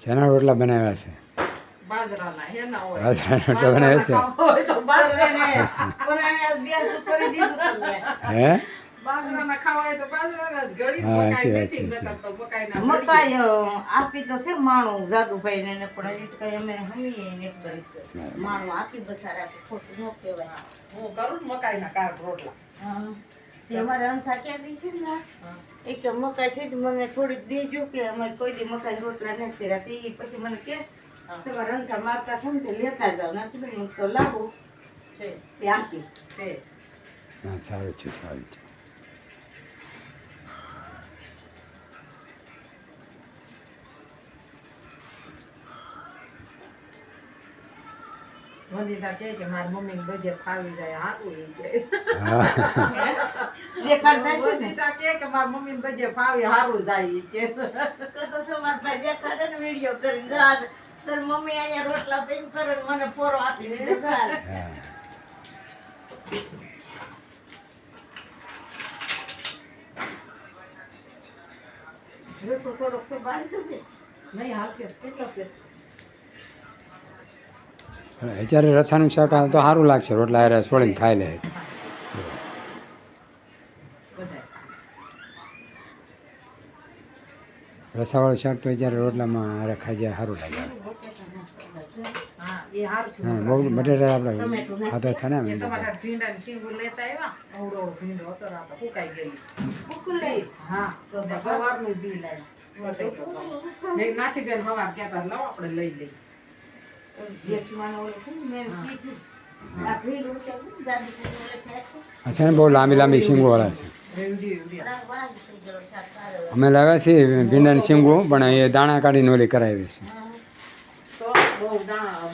શેના રોટલા બનાવ્યા છે? બાજરાના હેના હોય. બાજરાના રોટલા બનાવ્યા છે. હોય તો બાજરાના હે બાજરાના ખાવા હોય તો બાજરાના જ ઘડી હા, મકાઈ સાચી નથી વાત છે. નકર તો મકાઈના મકાઈ આપી તો છે માણું જાદુભાઈ ને પણ હજી કઈ અમે હમીએ ને કરી માણું આપી બસાર આપી ખોટું ન કહેવાય. હું કરું ને મકાઈના કાર રોટલા. હા. તે અમારે અંથા ક્યાં છે ને હા. એ કે મકાઈ છે જ મને થોડીક દેજો કે અમે કોઈ દી મકાઈ રોટલા નથી કર્યા તે પછી મને કે તમારે અંથા મારતા છે ને તે લેતા જાવ નથી બેન હું તો લાવું છે તે આપી છે હા સારું છે સારું છે. વંદિતા કહે કે મારી મમ્મીને બજે ફાવી જાય હારું ઈ કે. હા દેખાડતા છે ને વંદિતા કહે કે મારી મમ્મીને બજે ફાવી હારું જાય ઈ કે. તો સમાર ભાઈ દેખાડે ને વિડીયો કરીને જા તાર મમ્મી અહીંયા રોટલા બેન કરે ને મને પોરો આપી દીધો ઘર હા રસો થોડોક છે બાળી દો બેન. નહીં હાલશે કેટલો છે અત્યારે રસાનું શાક આવે તો સારું લાગશે. રોટલા હારે છોડીને ખાઈ લે. બધાય. રસાવાળું શાક તો અત્યારે રોટલામાં હારે ખાઈ જાય સારું લાગે. હા એ હારું થયું. હા બહુ બટેટા આપણે ખાતા થાય ને એ એમ. તમારા ભીંડાની શીંગું લેતા આવ્યા અવડો ભીંડો હતો ને આ તો ફૂંકાઈ ગઈ. ઉકળાઈ. હા તો સવારનું બી લાવ્યા મેં નાથી બેન સવાર કહેતા લાવો આપણે લઈ લઈએ. જેઠીમાનો ઓલો છે ને મેં કીધું આ ભીલ રોટલા છે ને દાદીભાઈ ઓલે ખાય છે. આ છે ને બહુ લાંબી લાંબી શીંગોવાળા છે. રેવડી રેવડી. ના વાહ થઈ ગયો શાક સારો. અમે લાવ્યા છીએ ભીંડાની શીંગો પણ એ દાણા કાઢીને ઓલી કરાવી છે. હા. તો બહુ દાણા બહુ